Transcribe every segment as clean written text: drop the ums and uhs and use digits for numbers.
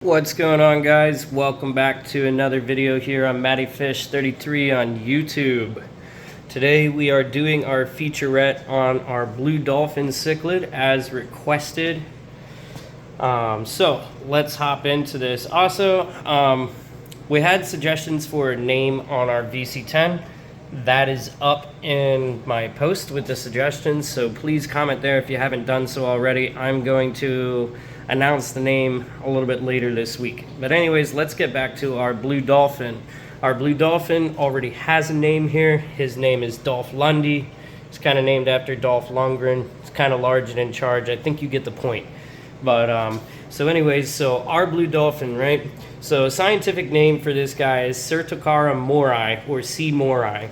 What's going on, guys? Welcome back to another video here on MattyFish33 on YouTube. Today we are doing our featurette on our blue dolphin cichlid as requested. So let's hop into this. Also, we had suggestions for a name on our VC10. That is up in my post with the suggestions, so please comment there if you haven't done so already. I'm going to announce the name a little bit later this week. But anyways, let's get back to our blue dolphin. Our blue dolphin already has a name here. His name is Dolph Lundy. It's kind of named after Dolph Lundgren. It's kind of large and in charge. I think you get the point. But so anyways, so our blue dolphin, right? So a scientific name for this guy is Certocara moorii, or C. moorii.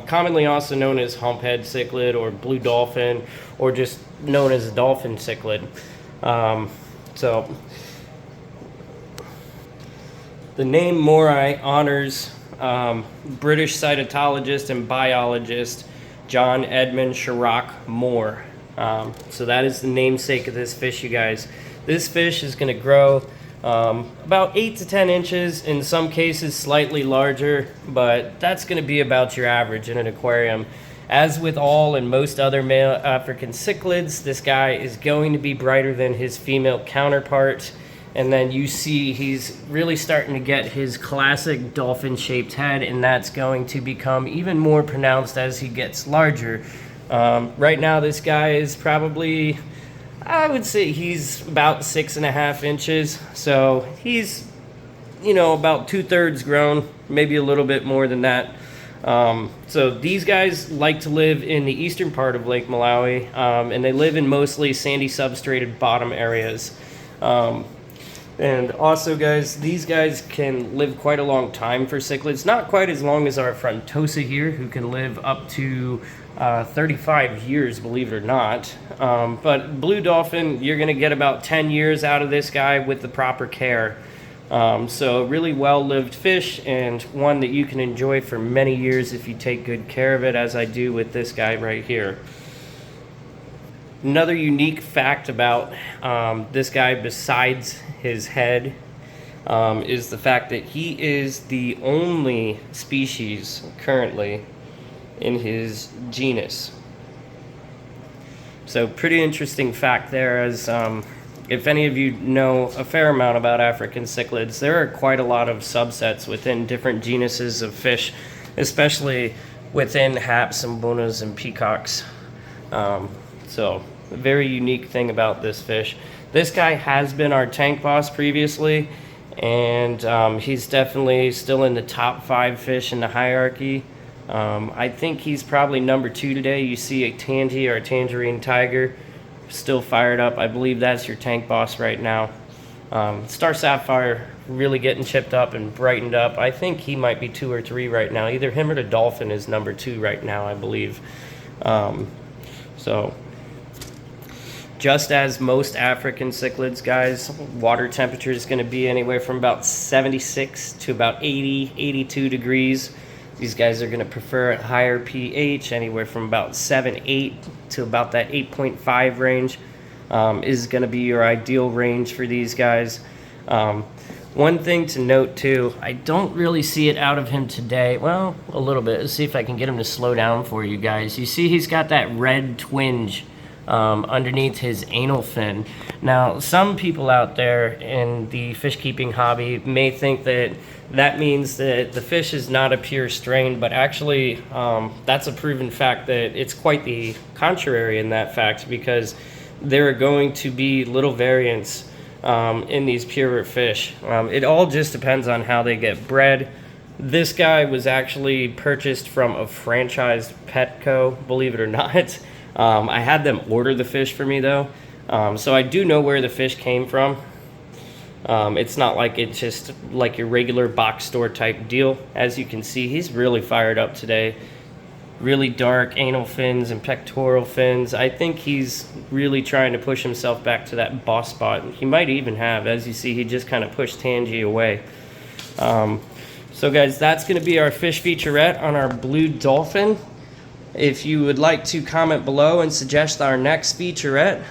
Commonly also known as humphead cichlid or blue dolphin, or just known as a dolphin cichlid. So the name moorii honors British cytologist and biologist John Edmund Sherlock Moore. So that is the namesake of this fish, you guys. This fish is going to grow about 8 to 10 inches, in some cases slightly larger, but that's going to be about your average in an aquarium. As with all and most other male African cichlids, this guy is going to be brighter than his female counterpart. And then you see he's really starting to get his classic dolphin-shaped head, and that's going to become even more pronounced as he gets larger. Right now, this guy is probably, I would say he's about 6.5 inches. So he's, about 2/3 grown, maybe a little bit more than that. So these guys like to live in the eastern part of Lake Malawi, and they live in mostly sandy substrated bottom areas. And also, guys, these guys can live quite a long time for cichlids. Not quite as long as our frontosa here, who can live up to 35 years, believe it or not. But blue dolphin, you're going to get about 10 years out of this guy with the proper care. So really well-lived fish, and one that you can enjoy for many years if you take good care of it, as I do with this guy right here. Another unique fact about this guy, besides his head, is the fact that he is the only species currently in his genus. So pretty interesting fact there, as if any of you know a fair amount about African cichlids, there are quite a lot of subsets within different genuses of fish, especially within haps and bonas and peacocks. So a very unique thing about this fish. This guy has been our tank boss previously, and he's definitely still in the top 5 fish in the hierarchy. I think he's probably number 2 today. You see a Tangy, or a tangerine tiger, still fired up. I believe that's your tank boss right now. Star Sapphire really getting chipped up and brightened up. I think he might be 2 or 3 right now. Either him or the dolphin is number 2 right now, I believe. So just as most African cichlids, guys, water temperature is going to be anywhere from about 76 to about 80, 82 degrees. These guys are going to prefer a higher pH, anywhere from about 7, 8 to about that 8.5 range is going to be your ideal range for these guys. One thing to note too, I don't really see it out of him today. Well, a little bit. Let's see if I can get him to slow down for you guys. You see he's got that red twinge underneath his anal fin. Now, some people out there in the fish keeping hobby may think that that means that the fish is not a pure strain, but actually that's a proven fact that it's quite the contrary in that fact, because there are going to be little variants in these purer fish. It all just depends on how they get bred. This guy was actually purchased from a franchised Petco, believe it or not. I had them order the fish for me though, so I do know where the fish came from. It's not like it's just like your regular box store type deal. As you can see, he's really fired up today. Really dark anal fins and pectoral fins. I think he's really trying to push himself back to that boss spot. He might even have. As you see, he just kind of pushed Tangy away. So guys, that's going to be our fish featurette on our blue dolphin. If you would like to comment below and suggest our next featurette,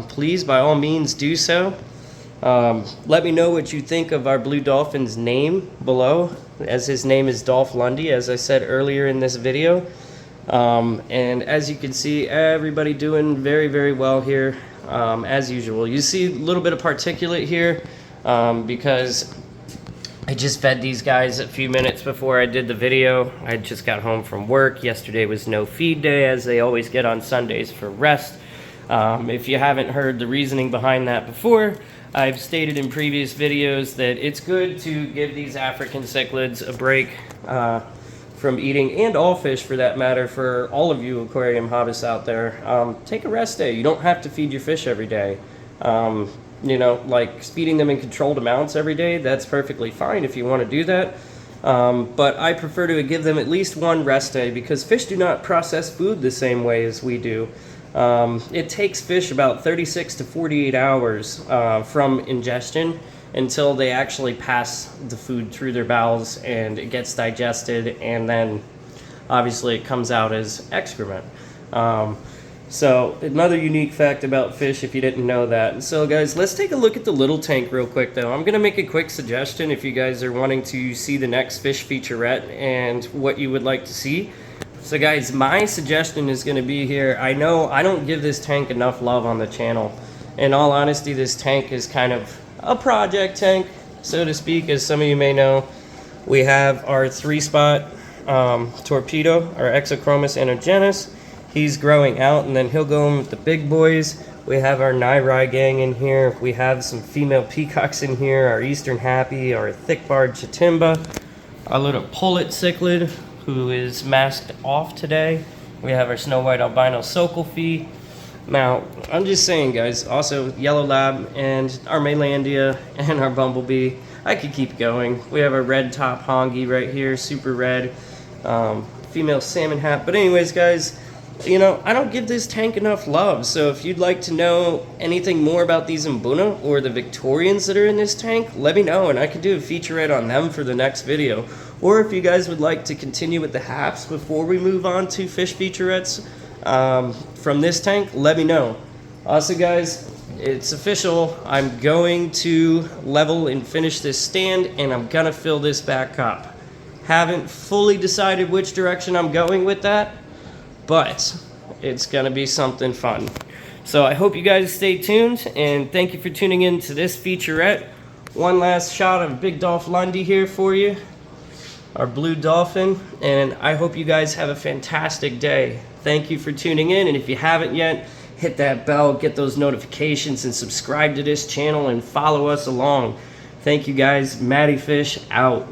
please by all means do so. Let me know what you think of our blue dolphin's name below, as his name is Dolph Lundy, as I said earlier in this video. And as you can see, everybody doing very, very well here, as usual. You see a little bit of particulate here because I just fed these guys a few minutes before I did the video. I just got home from work. Yesterday was no feed day, as they always get on Sundays for rest. If you haven't heard the reasoning behind that before, I've stated in previous videos that it's good to give these African cichlids a break from eating, and all fish for that matter, for all of you aquarium hobbyists out there. Take a rest day. You don't have to feed your fish every day. You know, like feeding them in controlled amounts every day, that's perfectly fine if you want to do that. But I prefer to give them at least one rest day, because fish do not process food the same way as we do. It takes fish about 36 to 48 hours from ingestion until they actually pass the food through their bowels and it gets digested, and then obviously it comes out as excrement. So another unique fact about fish, if you didn't know that. So guys, let's take a look at the little tank real quick though. I'm gonna make a quick suggestion if you guys are wanting to see the next fish featurette and what you would like to see. So guys, my suggestion is going to be here. I know I don't give this tank enough love on the channel. In all honesty, this tank is kind of a project tank, so to speak. As some of you may know, we have our 3-spot torpedo, our Exochromis and genus. He's growing out, and then he'll go in with the big boys. We have our MOORII gang in here. We have some female peacocks in here, our Eastern Happy, our thick-barred Chitimba, our little pullet cichlid, who is masked off today. We have our snow white albino Sokolfi. Now, I'm just saying, guys, also yellow lab and our Maylandia and our bumblebee. I could keep going. We have our red top hongi right here, super red, female salmon hat. But anyways, guys, you know, I don't give this tank enough love. So if you'd like to know anything more about these Mbuna or the Victorians that are in this tank, let me know, and I could do a featurette on them for the next video. Or if you guys would like to continue with the haps before we move on to fish featurettes from this tank, let me know. Also guys, it's official. I'm going to level and finish this stand, and I'm gonna fill this back up. Haven't fully decided which direction I'm going with that, but it's gonna be something fun. So I hope you guys stay tuned, and thank you for tuning in to this featurette. One last shot of Big Dolph Lundy here for you, our blue dolphin, and I hope you guys have a fantastic day. Thank you for tuning in, and if you haven't yet, hit that bell, get those notifications, and subscribe to this channel and follow us along. Thank you guys. Matty Fish out.